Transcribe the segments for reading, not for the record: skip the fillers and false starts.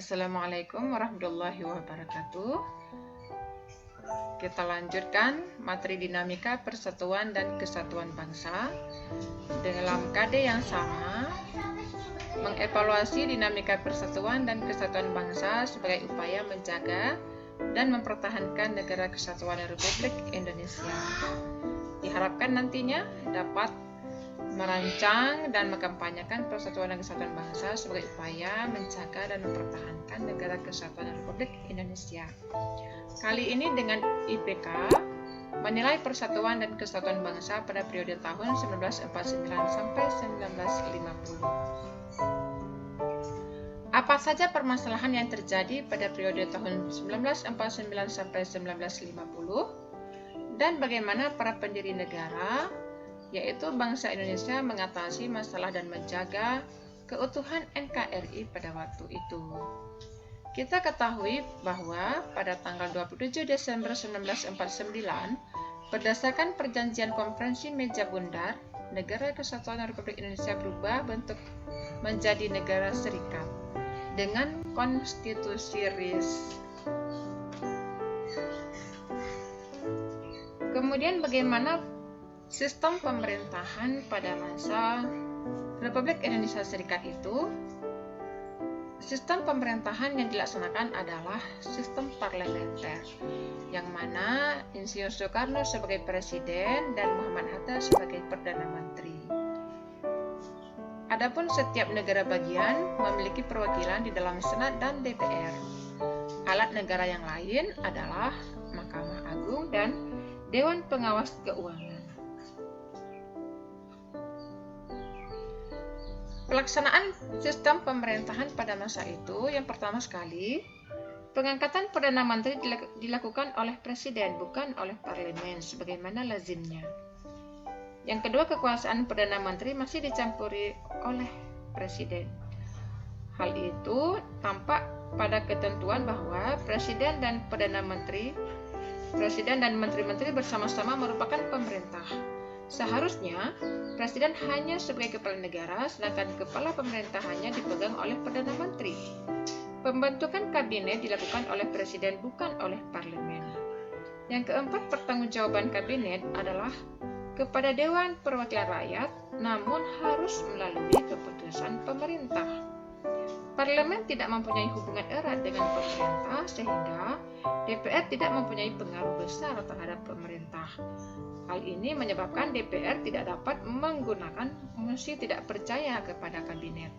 Assalamualaikum warahmatullahi wabarakatuh. Kita lanjutkan materi dinamika persatuan dan kesatuan bangsa dalam KD yang sama, mengevaluasi dinamika persatuan dan kesatuan bangsa sebagai upaya menjaga dan mempertahankan negara kesatuan Republik Indonesia. Diharapkan nantinya dapat merancang dan mengkampanyekan persatuan dan kesatuan bangsa sebagai upaya menjaga dan mempertahankan negara kesatuan Republik Indonesia. Kali ini dengan IPK menilai persatuan dan kesatuan bangsa pada periode tahun 1949 sampai 1950. Apa saja permasalahan yang terjadi pada periode tahun 1949 sampai 1950 dan bagaimana para pendiri negara yaitu bangsa Indonesia mengatasi masalah dan menjaga keutuhan NKRI pada waktu itu. Kita ketahui bahwa pada tanggal 27 Desember 1949, berdasarkan perjanjian konferensi meja bundar, negara kesatuan Republik Indonesia berubah bentuk menjadi negara serikat dengan konstitusi RIS. Kemudian bagaimana sistem pemerintahan pada masa Republik Indonesia Serikat itu? Sistem pemerintahan yang dilaksanakan adalah sistem parlementer, yang mana Insinyur Soekarno sebagai presiden dan Muhammad Hatta sebagai perdana menteri. Adapun setiap negara bagian memiliki perwakilan di dalam Senat dan DPR. Alat negara yang lain adalah Mahkamah Agung dan Dewan Pengawas Keuangan. Pelaksanaan sistem pemerintahan pada masa itu, yang pertama sekali, pengangkatan Perdana Menteri dilakukan oleh Presiden, bukan oleh Parlemen, sebagaimana lazimnya. Yang kedua, kekuasaan Perdana Menteri masih dicampuri oleh Presiden. Hal itu tampak pada ketentuan bahwa Presiden dan Menteri-Menteri bersama-sama merupakan pemerintah. Seharusnya, Presiden hanya sebagai kepala negara, sedangkan kepala pemerintahannya dipegang oleh Perdana Menteri. Pembentukan kabinet dilakukan oleh Presiden, bukan oleh Parlemen. Yang keempat, pertanggungjawaban kabinet adalah kepada Dewan Perwakilan Rakyat, namun harus melalui keputusan pemerintah. Parlemen tidak mempunyai hubungan erat dengan pemerintah, sehingga DPR tidak mempunyai pengaruh besar terhadap pemerintah. Hal ini menyebabkan DPR tidak dapat menggunakan mosi tidak percaya kepada kabinet.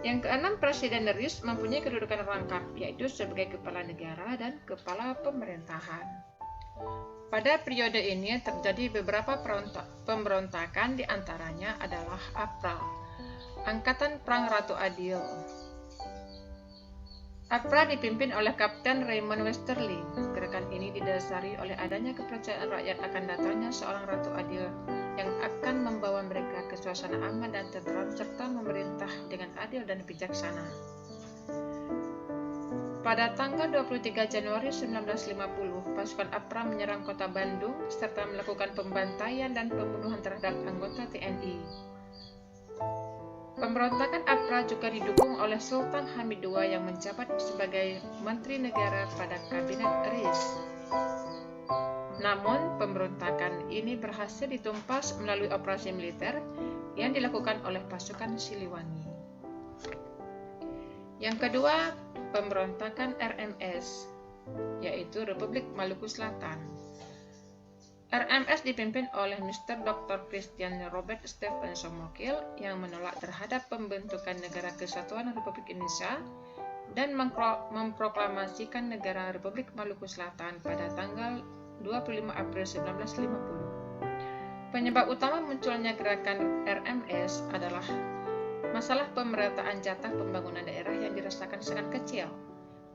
Yang keenam, Presiden RIS mempunyai kedudukan rangkap, yaitu sebagai kepala negara dan kepala pemerintahan. Pada periode ini terjadi beberapa pemberontakan, diantaranya adalah APRA, Angkatan Perang Ratu Adil. APRA dipimpin oleh Kapten Raymond Westerling. Gerakan ini didasari oleh adanya kepercayaan rakyat akan datangnya seorang Ratu Adil yang akan membawa mereka ke suasana aman dan tentram serta memerintah dengan adil dan bijaksana. Pada tanggal 23 Januari 1950, pasukan APRA menyerang kota Bandung serta melakukan pembantaian dan pembunuhan terhadap anggota TNI. Pemberontakan APRA juga didukung oleh Sultan Hamid II yang menjabat sebagai Menteri Negara pada Kabinet RIS. Namun, pemberontakan ini berhasil ditumpas melalui operasi militer yang dilakukan oleh pasukan Siliwangi. Yang kedua, pemberontakan RMS, yaitu Republik Maluku Selatan. RMS dipimpin oleh Mr. Dr. Christian Robert Stephen Somokil yang menolak terhadap pembentukan Negara Kesatuan Republik Indonesia dan memproklamasikan Negara Republik Maluku Selatan pada tanggal 25 April 1950. Penyebab utama munculnya gerakan RMS adalah masalah pemerataan jatah pembangunan daerah yang dirasakan sangat kecil,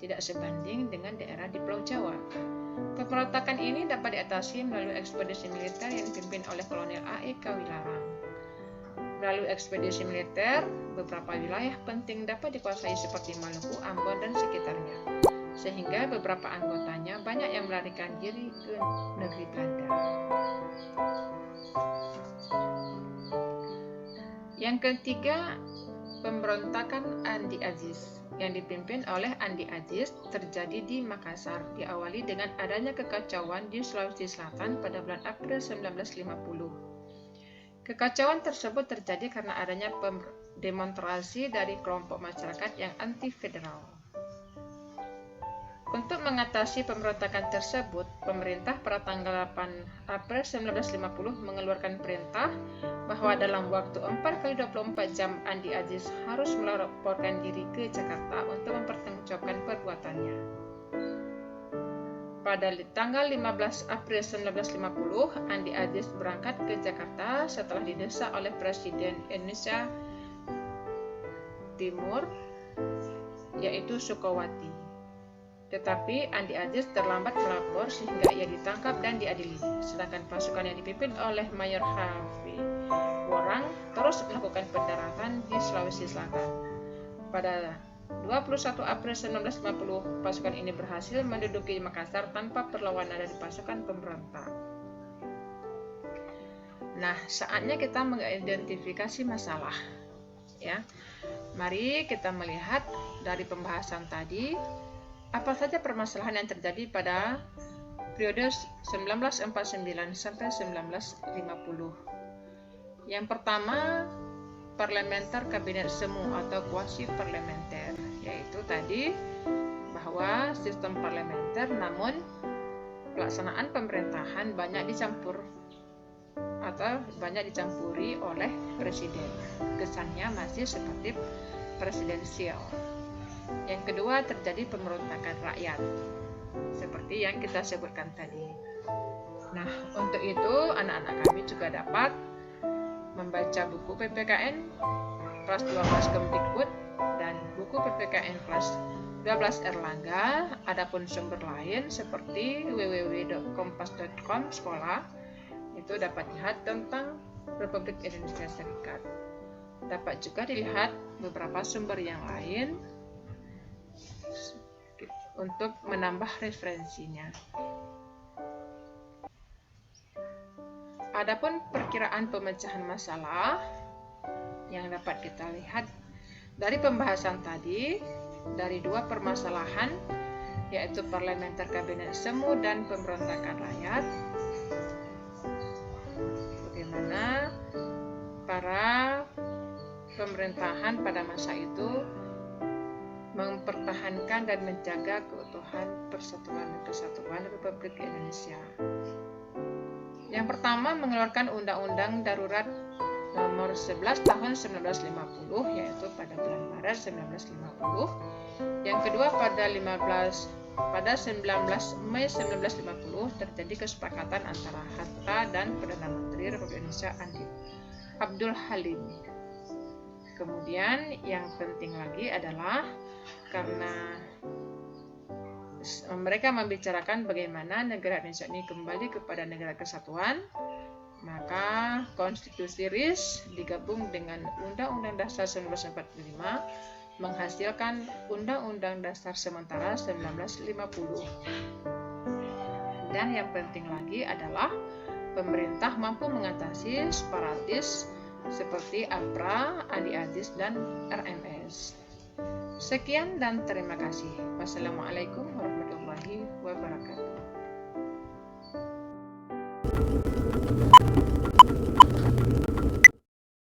tidak sebanding dengan daerah di Pulau Jawa. Pemberontakan ini dapat diatasi melalui ekspedisi militer yang dipimpin oleh Kolonel A.E. Kawilarang. Melalui ekspedisi militer, beberapa wilayah penting dapat dikuasai seperti Maluku, Ambon, dan sekitarnya, sehingga beberapa anggotanya banyak yang melarikan diri ke negeri Belanda. Yang ketiga, pemberontakan Andi Aziz. yang dipimpin oleh Andi Aziz terjadi di Makassar, diawali dengan adanya kekacauan di Sulawesi Selatan pada bulan April 1950. Kekacauan tersebut terjadi karena adanya demonstrasi dari kelompok masyarakat yang anti-federal. Untuk mengatasi pemberontakan tersebut, pemerintah pada tanggal 8 April 1950 mengeluarkan perintah bahwa dalam waktu 4x24 jam Andi Aziz harus melaporkan diri ke Jakarta untuk mempertanggungjawabkan perbuatannya. Pada tanggal 15 April 1950, Andi Aziz berangkat ke Jakarta setelah didesak oleh Presiden Indonesia Timur, yaitu Sukowati. Tetapi Andi Aziz terlambat melapor sehingga ia ditangkap dan diadili. Sedangkan pasukan yang dipimpin oleh Mayor Hafi Worang terus melakukan pendaratan di Sulawesi Selatan. Pada 21 April 1950, pasukan ini berhasil menduduki Makassar tanpa perlawanan dari pasukan pemberontak. Nah, saatnya kita mengidentifikasi masalah. Ya, mari kita melihat dari pembahasan tadi. Apa saja permasalahan yang terjadi pada periode 1949 sampai 1950? Yang pertama, parlementer kabinet semu atau kuasi parlementer, yaitu tadi bahwa sistem parlementer namun pelaksanaan pemerintahan banyak dicampuri oleh presiden. Kesannya masih seperti presidensial. Yang kedua, terjadi pemberontakan rakyat seperti yang kita sebutkan tadi. Nah, untuk itu anak-anak kami juga dapat membaca buku PPKN kelas 12 Kemdikbud dan buku PPKN kelas 12 Erlangga. Adapun sumber lain seperti www.kompas.com sekolah itu dapat dilihat tentang Republik Indonesia Serikat. Dapat juga dilihat beberapa sumber yang lain untuk menambah referensinya. Adapun perkiraan pemecahan masalah yang dapat kita lihat dari pembahasan tadi, dari dua permasalahan, yaitu parlementer kabinet semu dan pemberontakan rakyat, bagaimana para pemerintahan pada masa itu mempertahankan dan menjaga keutuhan persatuan dan kesatuan Republik Indonesia. Yang pertama, mengeluarkan Undang-Undang Darurat Nomor 11 Tahun 1950, yaitu pada bulan Maret 1950. Yang kedua, pada 19 Mei 1950 terjadi kesepakatan antara Hatta dan Perdana Menteri Republik Indonesia Abdul Halim. Kemudian yang penting lagi adalah karena mereka membicarakan bagaimana negara Indonesia ini kembali kepada negara kesatuan, maka Konstitusi RIS digabung dengan Undang-Undang Dasar 1945 menghasilkan Undang-Undang Dasar Sementara 1950. Dan yang penting lagi adalah pemerintah mampu mengatasi separatis seperti APRA, Andi Aziz, dan RMS. Sekian dan terima kasih. Wassalamualaikum warahmatullahi wabarakatuh.